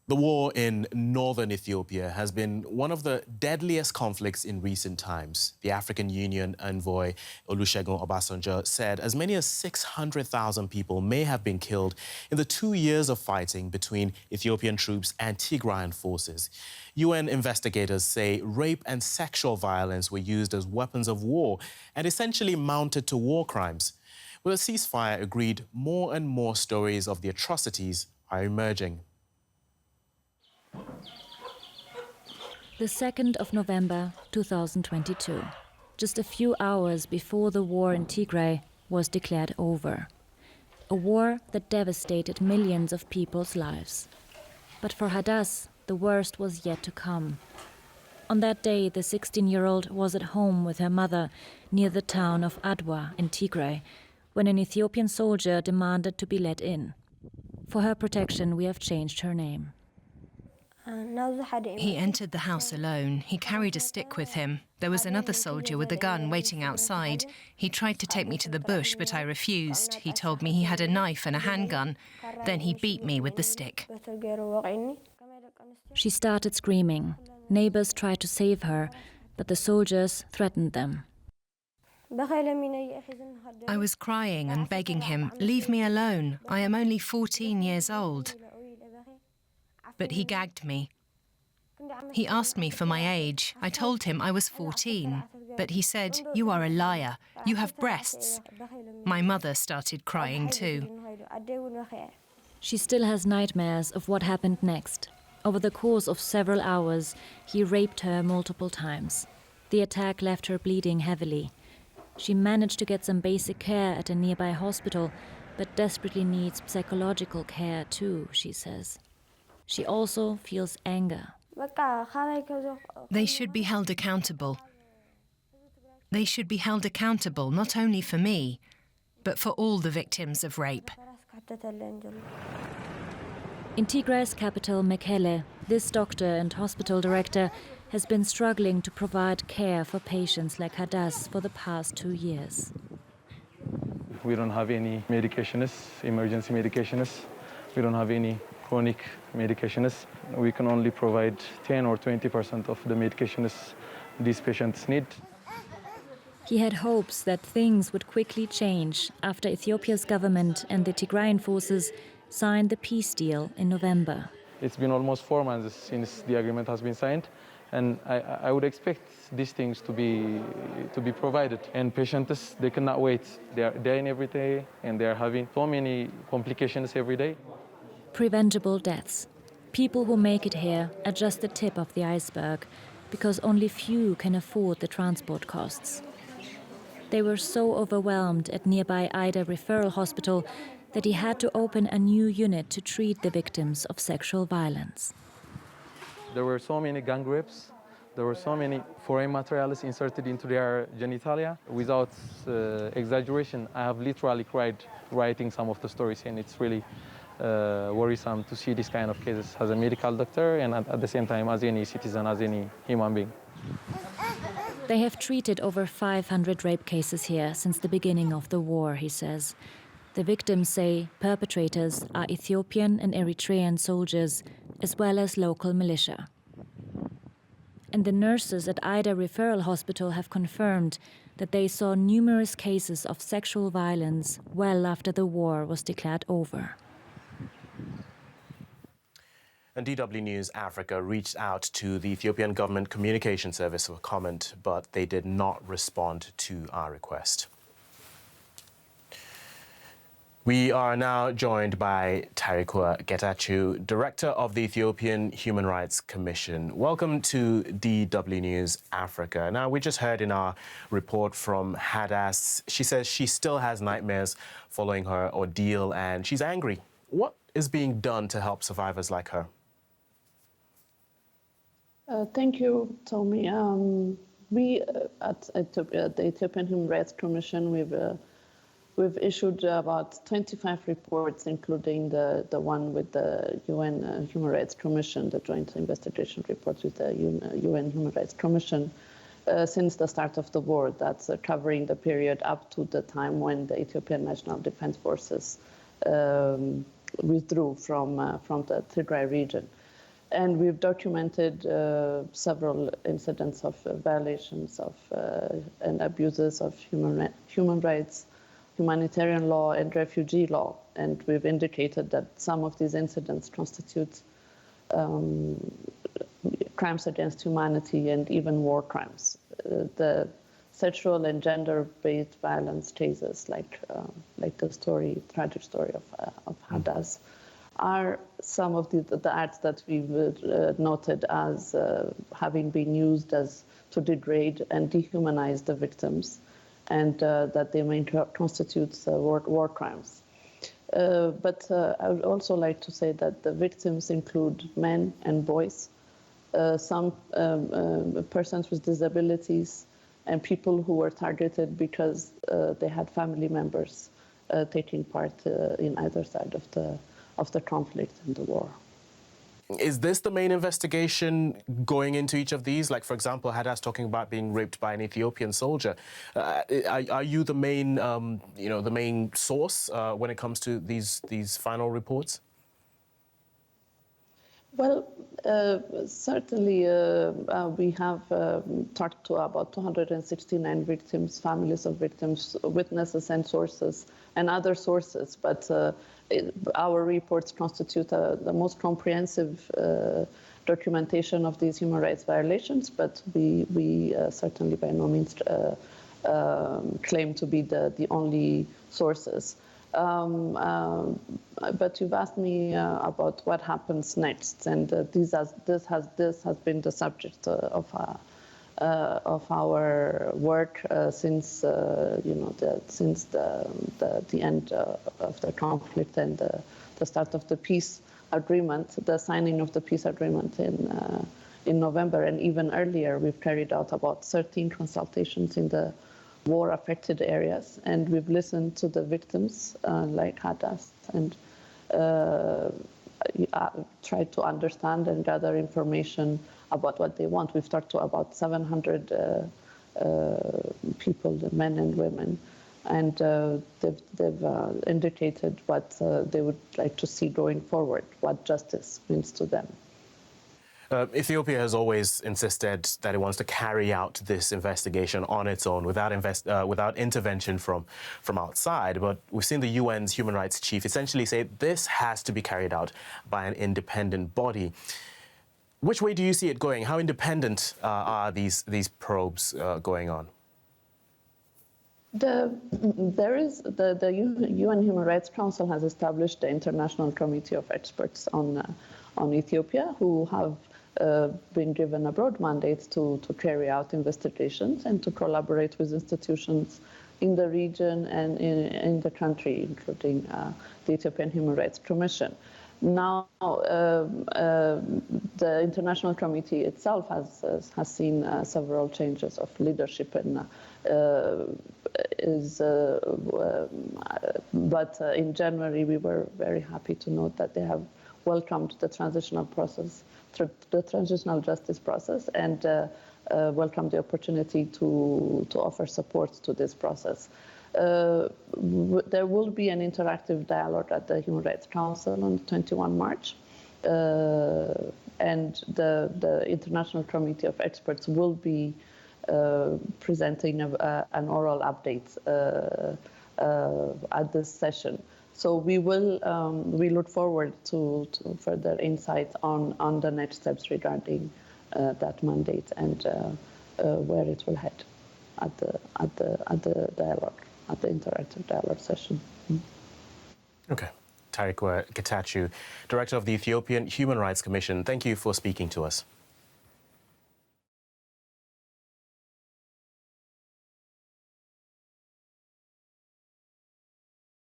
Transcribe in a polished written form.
The war in northern Ethiopia has been one of the deadliest conflicts in recent times. The African Union envoy Olusegun Obasanjo said as many as 600,000 people may have been killed in the 2 years of fighting between Ethiopian troops and Tigrayan forces. UN investigators say rape and sexual violence were used as weapons of war and essentially mounted to war crimes. With a ceasefire agreed, more and more stories of the atrocities are emerging. The 2nd of November 2022, just a few hours before the war in Tigray was declared over. A war that devastated millions of people's lives. But for Hadass, the worst was yet to come. On that day, the 16-year-old was at home with her mother near the town of Adwa in Tigray, when an Ethiopian soldier demanded to be let in. For her protection, we have changed her name. He entered the house alone. He carried a stick with him. There was another soldier with a gun waiting outside. He tried to take me to the bush, but I refused. He told me he had a knife and a handgun. Then he beat me with the stick. She started screaming. Neighbors tried to save her, but the soldiers threatened them. I was crying and begging him, "Leave me alone. I am only 14 years old." But he gagged me. He asked me for my age. I told him I was 14, but he said, "You are a liar. You have breasts." My mother started crying too. She still has nightmares of what happened next. Over the course of several hours, he raped her multiple times. The attack left her bleeding heavily. She managed to get some basic care at a nearby hospital, but desperately needs psychological care too, she says. She also feels anger. They should be held accountable. They should be held accountable not only for me, but for all the victims of rape. In Tigray's capital, Mekelle, this doctor and hospital director has been struggling to provide care for patients like Hadass for the past 2 years. We don't have any medications, emergency medications. We don't have any chronic medications. We can only provide 10 or 20% of the medications these patients need. He had hopes that things would quickly change after Ethiopia's government and the Tigrayan forces signed the peace deal in November. It's been almost 4 months since the agreement has been signed, and I would expect these things to be provided. And patients, they cannot wait. They are dying every day, and they are having so many complications every day. Preventable deaths. People who make it here are just the tip of the iceberg, because only few can afford the transport costs. They were so overwhelmed at nearby Ida Referral Hospital that he had to open a new unit to treat the victims of sexual violence. There were so many gang rapes. There were so many foreign materials inserted into their genitalia. Without exaggeration, I have literally cried writing some of the stories, and it's really worrisome to see this kind of cases as a medical doctor and at the same time as any citizen, as any human being. They have treated over 500 rape cases here since the beginning of the war, he says. The victims say perpetrators are Ethiopian and Eritrean soldiers, as well as local militia. And the nurses at Ida Referral Hospital have confirmed that they saw numerous cases of sexual violence well after the war was declared over. And DW News Africa reached out to the Ethiopian Government Communication Service for comment, but they did not respond to our request. We are now joined by Tarikwa Getachew, Director of the Ethiopian Human Rights Commission. Welcome to DW News Africa. Now, we just heard in our report from Hadass, she says she still has nightmares following her ordeal and she's angry. What is being done to help survivors like her? Thank you, Tommy. We at Ethiopia, the Ethiopian Human Rights Commission, we've issued about 25 reports, including the one with the UN Human Rights Commission, the joint investigation reports with the UN Human Rights Commission, since the start of the war. That's covering the period up to the time when the Ethiopian National Defense Forces withdrew from the Tigray region. And we've documented several incidents of violations of and abuses of human rights, humanitarian law, and refugee law. And we've indicated that some of these incidents constitute crimes against humanity and even war crimes. The sexual and gender-based violence cases, like the tragic story of Hadas, are some of the acts that we've noted as having been used to degrade and dehumanize the victims, and that they may constitute war crimes. But I would also like to say that the victims include men and boys, some persons with disabilities, and people who were targeted because they had family members taking part in either side of the conflict and the war. Is this the main investigation going into each of these? Like, for example, Hadas talking about being raped by an Ethiopian soldier. Are you the main, the main source when it comes to these final reports? Well, certainly we have talked to about 269 victims, families of victims, witnesses and sources, and other sources. But our reports constitute the most comprehensive documentation of these human rights violations, but we certainly by no means claim to be the only sources. But you've asked me about what happens next, and this has been the subject of our work since since the end of the conflict and the start of the peace agreement, the signing of the peace agreement in November, and even earlier. We've carried out about 13 consultations in the war-affected areas, and we've listened to the victims like Hadas and tried to understand and gather information about what they want. We've talked to about 700 people, men and women, and they've indicated what they would like to see going forward, what justice means to them. Ethiopia has always insisted that it wants to carry out this investigation on its own without intervention from outside. But we've seen the UN's human rights chief essentially say this has to be carried out by an independent body. Which way do you see it going? How independent are these probes going on? The UN Human Rights Council has established the International Committee of Experts on Ethiopia, who have been given a broad mandate to carry out investigations and to collaborate with institutions in the region and in the country, including the Ethiopian Human Rights Commission. Now, the International Committee itself has seen several changes of leadership and but in January we were very happy to note that they have welcomed the transitional process, the transitional justice process, and welcomed the opportunity to offer support to this process. There will be an interactive dialogue at the Human Rights Council on 21 March, and the International Committee of Experts will be presenting an oral update at this session. So we look forward to further insight on the next steps regarding that mandate and where it will head at the dialogue, at the interactive dialogue session. Okay. Tigray Getachew, Director of the Ethiopian Human Rights Commission, thank you for speaking to us.